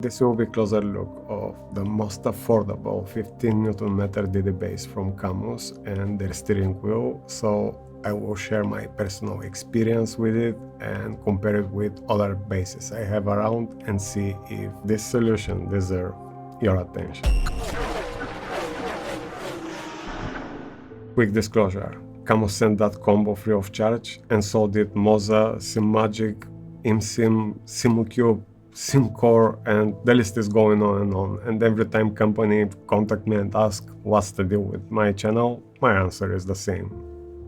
This will be a closer look of the most affordable 15 Nm DD base from Cammus and their steering wheel, so I will share my personal experience with it and compare it with other bases I have around and see if this solution deserves your attention. Quick disclosure, Cammus sent that combo free of charge, and so did Moza Simagic, ImSim, SimCube, SimCore, and the list is going on. And every time company contact me and ask what's the deal with my channel, my answer is the same.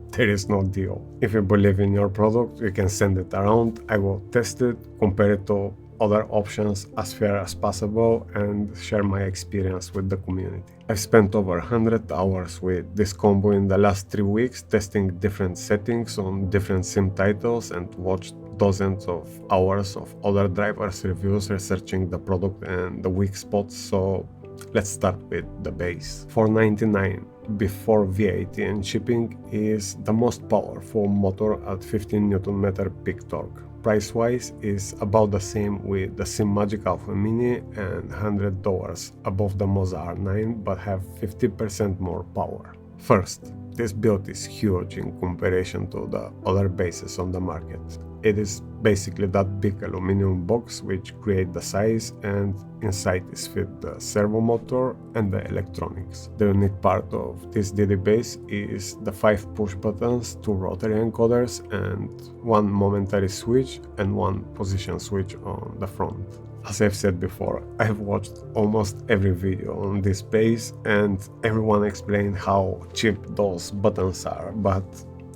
There is no deal. If you believe in your product, you can send it around. I will test it, compare it to other options as fair as possible, and share my experience with the community. I've spent over 100 hours with this combo in the last 3 weeks, testing different settings on different sim titles and watched dozens of hours of other drivers' reviews researching the product and the weak spots, so let's start with the base. $499 before VAT and shipping is the most powerful motor at 15 Nm peak torque. Price-wise is about the same with the Simagic Alpha Mini and $100 above the Moza R9, but have 50% more power. First, this build is huge in comparison to the other bases on the market. It is basically that big aluminum box which creates the size, and inside is fit the servo motor and the electronics. The unique part of this DD base is the 5 push buttons, 2 rotary encoders, and 1 momentary switch and 1 position switch on the front. As I've said before, I've watched almost every video on this base and everyone explained how cheap those buttons are, but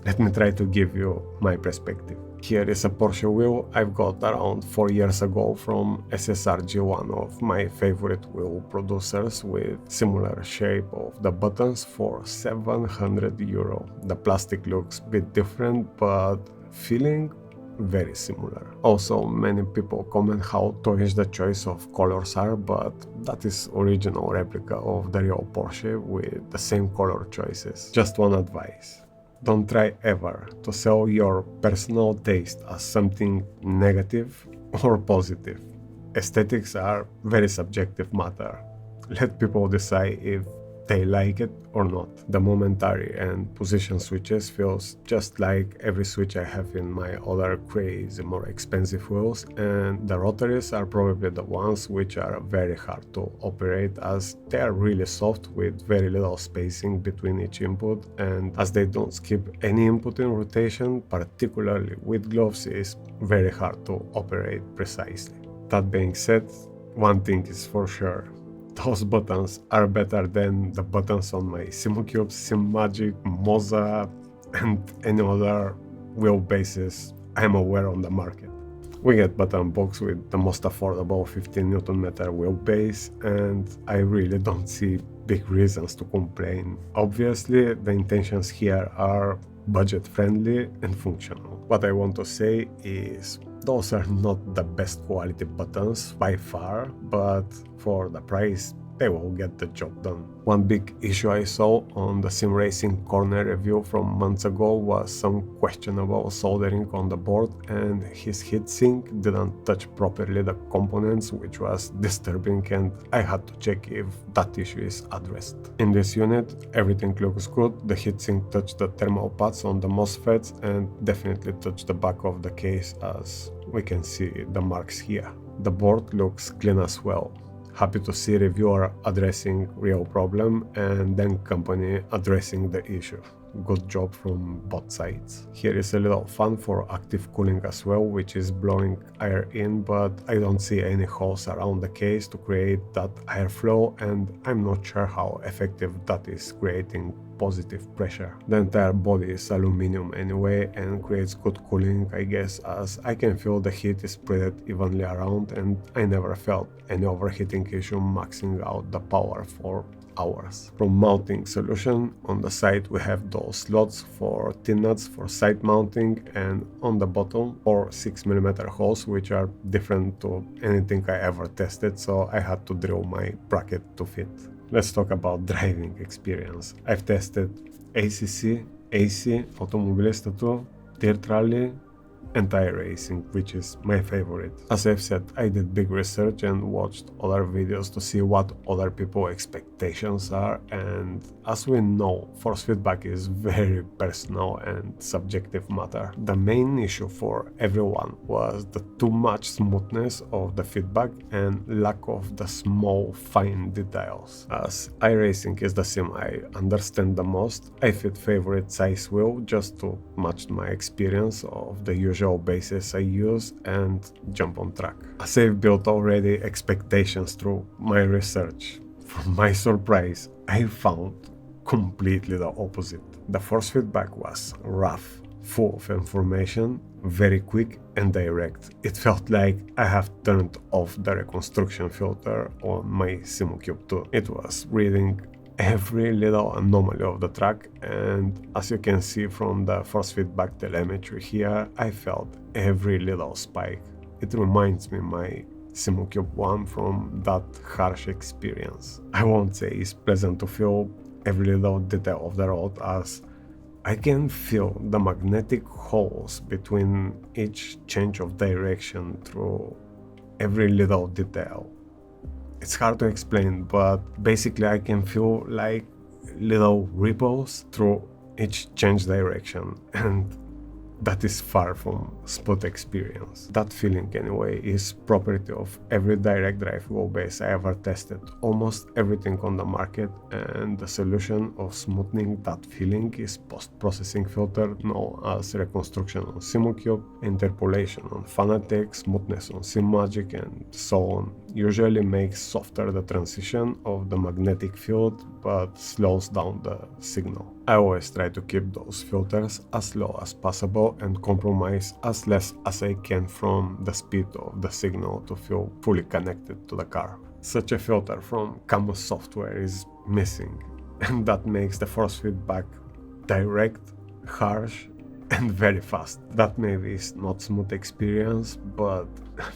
let me try to give you my perspective. Here is a Porsche wheel I've got around 4 years ago from SSRG, one of my favorite wheel producers, with similar shape of the buttons for €700. The plastic looks a bit different, but feeling very similar. Also, many people comment how toyish the choice of colors are, but that is original replica of the real Porsche with the same color choices. Just one advice. Don't try ever to sell your personal taste as something negative or positive. Aesthetics are very subjective matter. Let people decide if they like it or not. The momentary and position switches feels just like every switch I have in my other crazy more expensive wheels, and the rotaries are probably the ones which are very hard to operate as they are really soft with very little spacing between each input, and as they don't skip any input in rotation, particularly with gloves, is very hard to operate precisely. That being said, one thing is for sure. Those buttons are better than the buttons on my SimCube, Simagic, Moza, and any other wheel bases I'm aware on the market. We get button box with the most affordable 15 Nm wheel base, and I really don't see big reasons to complain. Obviously, the intentions here are budget friendly and functional. What I want to say is those are not the best quality buttons by far, but for the price, they will get the job done. One big issue I saw on the Sim Racing Corner review from months ago was some questionable soldering on the board, and his heatsink didn't touch properly the components, which was disturbing, and I had to check if that issue is addressed. In this unit, everything looks good. The heatsink touched the thermal pads on the MOSFETs and definitely touched the back of the case, as we can see the marks here. The board looks clean as well. Happy to see reviewer addressing real problem and then company addressing the issue. Good job from both sides. Here is a little fan for active cooling as well, which is blowing air in, but I don't see any holes around the case to create that airflow, and I'm not sure how effective that is creating positive pressure. The entire body is aluminum anyway and creates good cooling, I guess, as I can feel the heat is spread evenly around, and I never felt any overheating issue maxing out the power for hours. From mounting solution, on the side we have those slots for T-nuts for side mounting, and on the bottom 4 6mm holes which are different to anything I ever tested, so I had to drill my bracket to fit. Let's talk about driving experience. I've tested ACC, AC, Automobilistatul, Dirt Rally, and iRacing, which is my favorite. As I've said, I did big research and watched other videos to see what other people's expectations are, and as we know, force feedback is very personal and subjective matter. The main issue for everyone was the too much smoothness of the feedback and lack of the small fine details. As iRacing is the sim I understand the most, I fit favorite size wheel just to match my experience of the usual bases I use and jump on track. As I've built already expectations through my research, for my surprise, I found completely the opposite. The force feedback was rough, full of information, very quick and direct. It felt like I have turned off the reconstruction filter on my Simulcube 2. It was reading every little anomaly of the track, and as you can see from the force feedback telemetry here, I felt every little spike. It reminds me my Simulcube 1 from that harsh experience. I won't say it's pleasant to feel every little detail of the road, as I can feel the magnetic holes between each change of direction through every little detail. It's hard to explain, but basically I can feel like little ripples through each change direction, and that is far from smooth experience. That feeling anyway is property of every direct drive wheelbase I ever tested, almost everything on the market, and the solution of smoothing that feeling is post-processing filter known as reconstruction on Simulcube, interpolation on Fanatec, smoothness on Simagic, and so on. Usually makes softer the transition of the magnetic field but slows down the signal. I always try to keep those filters as low as possible and compromise as less as I can from the speed of the signal to feel fully connected to the car. Such a filter from Cammus software is missing, and that makes the force feedback direct, harsh, and very fast. That maybe is not smooth experience, but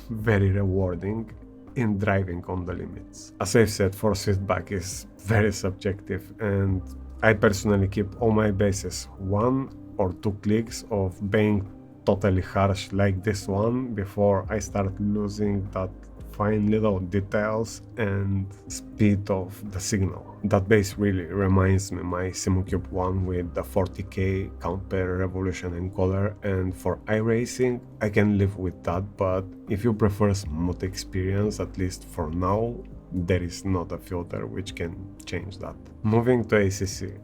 very rewarding in driving on the limits. As I've said, force feedback is very subjective, and I personally keep all my bases 1 or 2 clicks of being totally harsh like this one before I start losing that fine little details and speed of the signal. That base really reminds me my Simulcube 1 with the 40k count per revolution encoder, and for iRacing I can live with that, but if you prefer smooth experience, at least for now, there is not a filter which can change that. Moving to ACC,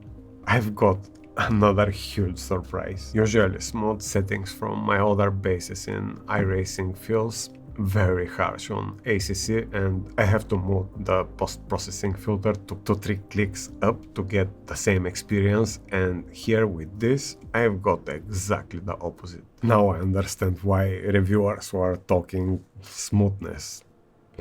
I've got another huge surprise. Usually smooth settings from my other bases in iRacing feels very harsh on ACC, and I have to move the post-processing filter to 3 clicks up to get the same experience, and here with this I've got exactly the opposite. Now I understand why reviewers were talking smoothness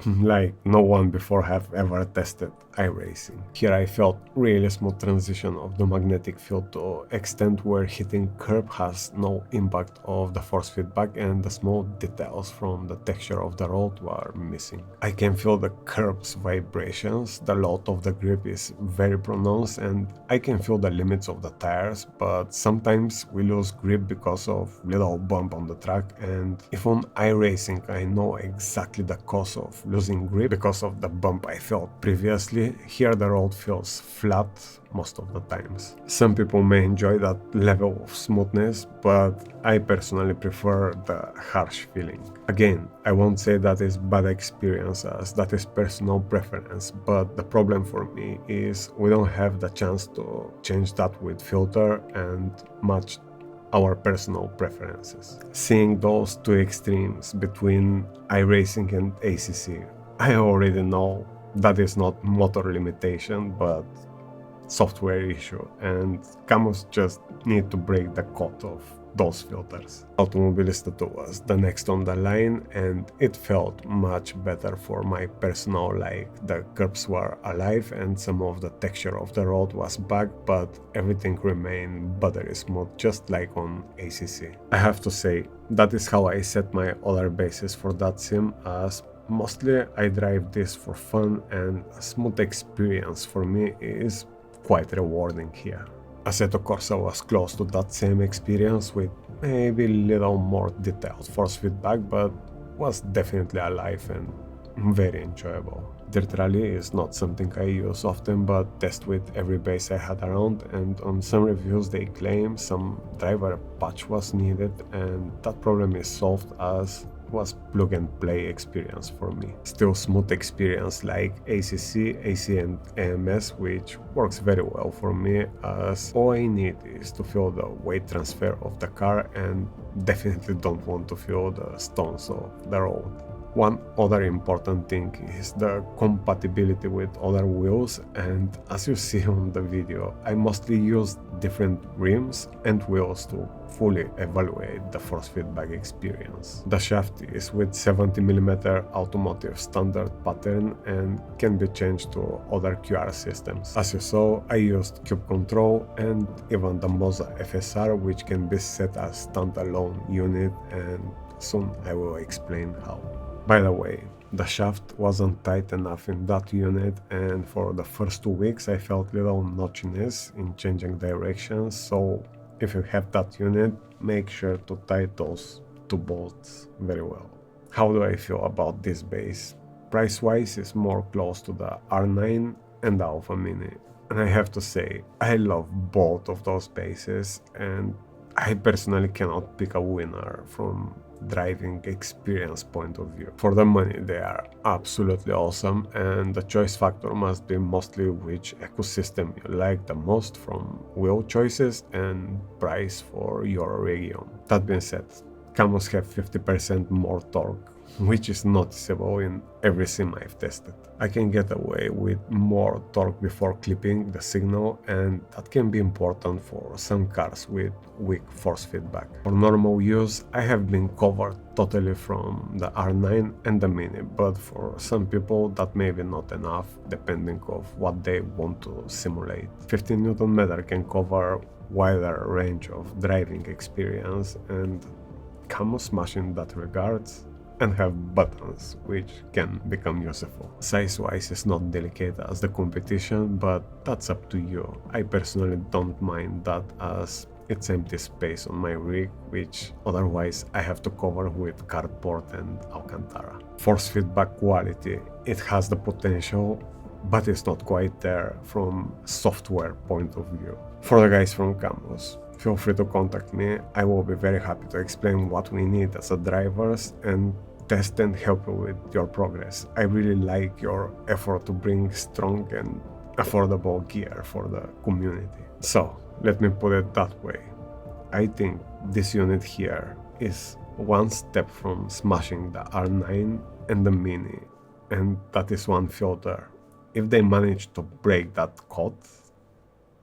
like no one before have ever tested iRacing. Here I felt really smooth transition of the magnetic field to extent where hitting curb has no impact of the force feedback, and the small details from the texture of the road were missing. I can feel the curb's vibrations, the load of the grip is very pronounced, and I can feel the limits of the tires, but sometimes we lose grip because of little bump on the track, and if on iRacing I know exactly the cause of losing grip because of the bump I felt previously, here the road feels flat most of the times. Some people may enjoy that level of smoothness, but I personally prefer the harsh feeling. Again, I won't say that is bad experience, as that is personal preference, but the problem for me is we don't have the chance to change that with filter and match our personal preferences. Seeing those two extremes between iRacing and ACC, I already know that is not motor limitation but software issue, and Cammus just need to break the code of those filters. Automobilista 2 was the next on the line, and it felt much better for my personal like. The curbs were alive and some of the texture of the road was back, but everything remained buttery smooth just like on ACC. I have to say, that is how I set my other bases for that sim, as mostly I drive this for fun, and a smooth experience for me is quite rewarding here. Assetto Corsa was close to that same experience with maybe a little more detailed force feedback, but was definitely alive and very enjoyable. Dirt Rally is not something I use often, but test with every base I had around, and on some reviews they claim some driver patch was needed, and that problem is solved as was plug and play experience for me. Still smooth experience like ACC, AC and AMS, which works very well for me, as all I need is to feel the weight transfer of the car and definitely don't want to feel the stones of the road. One other important thing is the compatibility with other wheels, and as you see on the video, I mostly use different rims and wheels to fully evaluate the force feedback experience. The shaft is with 70mm automotive standard pattern and can be changed to other QR systems. As you saw, I used Cube Control and even the Moza FSR, which can be set as standalone unit, and soon I will explain how. By the way, the shaft wasn't tight enough in that unit, and for the first 2 weeks I felt little notchiness in changing directions, so if you have that unit, make sure to tie those 2 bolts very well. How do I feel about this base? Price-wise it's more close to the R9 and the Alpha Mini, and I have to say, I love both of those bases, and I personally cannot pick a winner from driving experience point of view. For the money they are absolutely awesome, and the choice factor must be mostly which ecosystem you like the most, from wheel choices and price for your region. That being said, Cammus have 50% more torque, which is noticeable in every sim I've tested. I can get away with more torque before clipping the signal, and that can be important for some cars with weak force feedback. For normal use, I have been covered totally from the R9 and the Mini, but for some people that may be not enough, depending of what they want to simulate. 15 Nm can cover wider range of driving experience, and Cammus smash in that regards, and have buttons which can become useful. Size-wise is not delicate as the competition, but that's up to you. I personally don't mind that, as it's empty space on my rig, which otherwise I have to cover with cardboard and Alcantara. Force feedback quality, it has the potential, but it's not quite there from software point of view. For the guys from Cammus, feel free to contact me. I will be very happy to explain what we need as a drivers and test and help you with your progress. I really like your effort to bring strong and affordable gear for the community. So, let me put it that way. I think this unit here is one step from smashing the R9 and the Mini, and that is one filter. If they manage to break that code,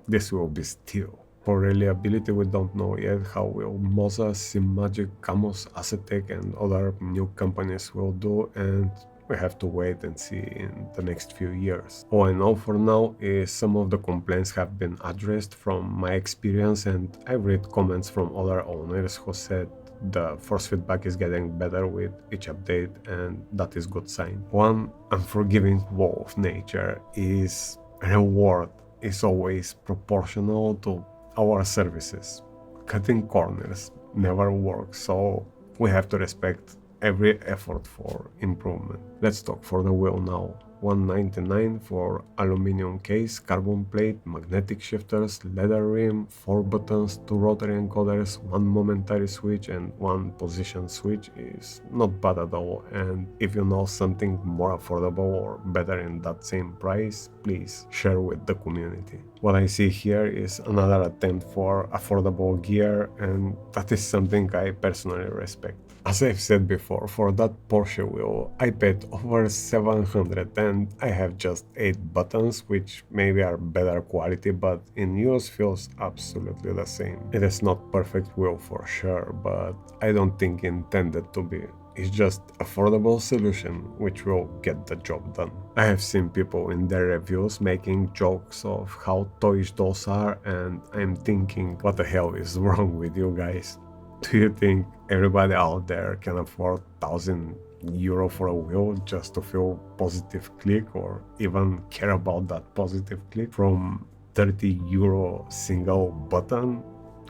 this will be steel. For reliability, we don't know yet how will Moza, Simagic, Cammus, Assetto and other new companies will do, and we have to wait and see in the next few years. All I know for now is some of the complaints have been addressed from my experience, and I read comments from other owners who said the force feedback is getting better with each update, and that is good sign. One unforgiving law of nature is reward is always proportional to our services. Cutting corners never works, so we have to respect every effort for improvement. Let's talk for the wheel now. $199 for aluminum case, carbon plate, magnetic shifters, leather rim, 4 buttons, 2 rotary encoders, 1 momentary switch and 1 position switch is not bad at all, and if you know something more affordable or better in that same price, please share with the community. What I see here is another attempt for affordable gear, and that is something I personally respect. As I've said before, for that Porsche wheel I paid over 700 and I have just 8 buttons, which maybe are better quality, but in use feels absolutely the same. It is not perfect wheel for sure, but I don't think intended to be. It's just affordable solution which will get the job done. I have seen people in their reviews making jokes of how toyish those are, and I'm thinking, what the hell is wrong with you guys? Do you think everybody out there can afford €1,000 for a wheel just to feel positive click or even care about that positive click? From €30 single button?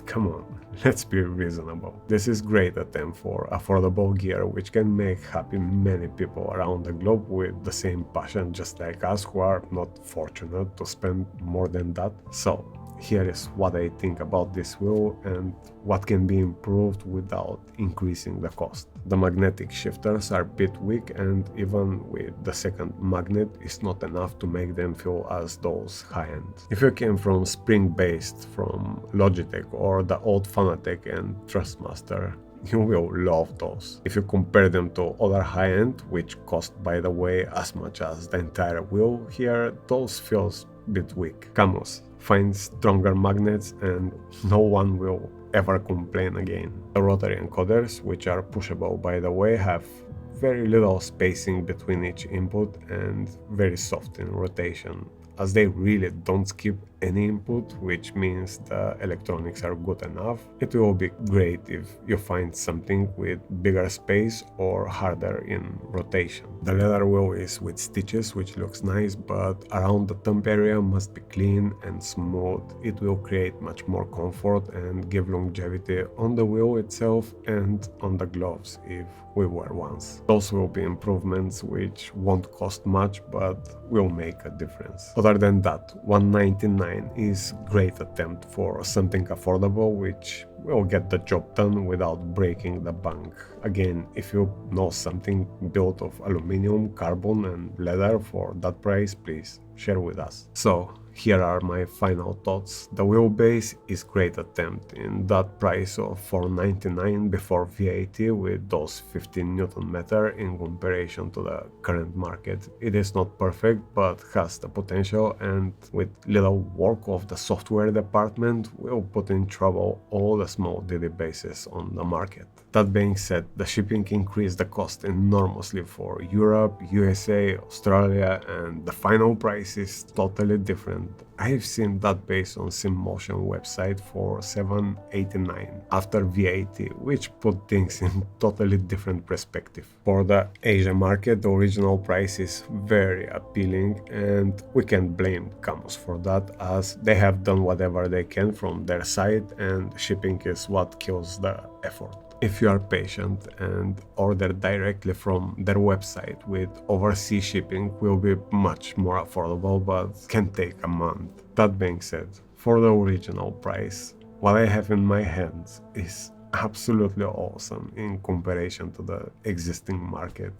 Come on, let's be reasonable. This is great attempt for affordable gear which can make happy many people around the globe with the same passion just like us who are not fortunate to spend more than that. So here is what I think about this wheel and what can be improved without increasing the cost. The magnetic shifters are a bit weak, and even with the second magnet it's not enough to make them feel as those high-end. If you came from spring-based from Logitech or the old Fanatec and Trustmaster, you will love those. If you compare them to other high-end, which cost by the way as much as the entire wheel here, those feels a bit weak. Cammus, find stronger magnets and no one will ever complain again. The rotary encoders, which are pushable by the way, have very little spacing between each input and very soft in rotation, as they really don't skip any input, which means the electronics are good enough. It will be great if you find something with bigger space or harder in rotation. The leather wheel is with stitches, which looks nice, but around the thumb area must be clean and smooth. It will create much more comfort and give longevity on the wheel itself and on the gloves if we wear ones. Those will be improvements which won't cost much but will make a difference. Other than that, $199 is great attempt for something affordable which will get the job done without breaking the bank. Again, if you know something built of aluminum, carbon and leather for that price, please share with us. So here are my final thoughts. The wheelbase is great attempt in that price of $499 before VAT with those 15 Nm in comparison to the current market. It is not perfect but has the potential, and with little work of the software department will put in trouble all the small DD bases on the market. That being said, the shipping increased the cost enormously for Europe, USA, Australia, and the final price is totally different. I've seen that base on SimMotion website for $789 after VAT, which put things in totally different perspective. For the Asia market, the original price is very appealing, and we can't blame Cammus for that, as they have done whatever they can from their side and shipping is what kills the effort. If you are patient and order directly from their website, with overseas shipping will be much more affordable but can take a month. That being said, for the original price, what I have in my hands is absolutely awesome in comparison to the existing market.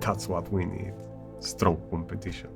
That's what we need. Strong competition.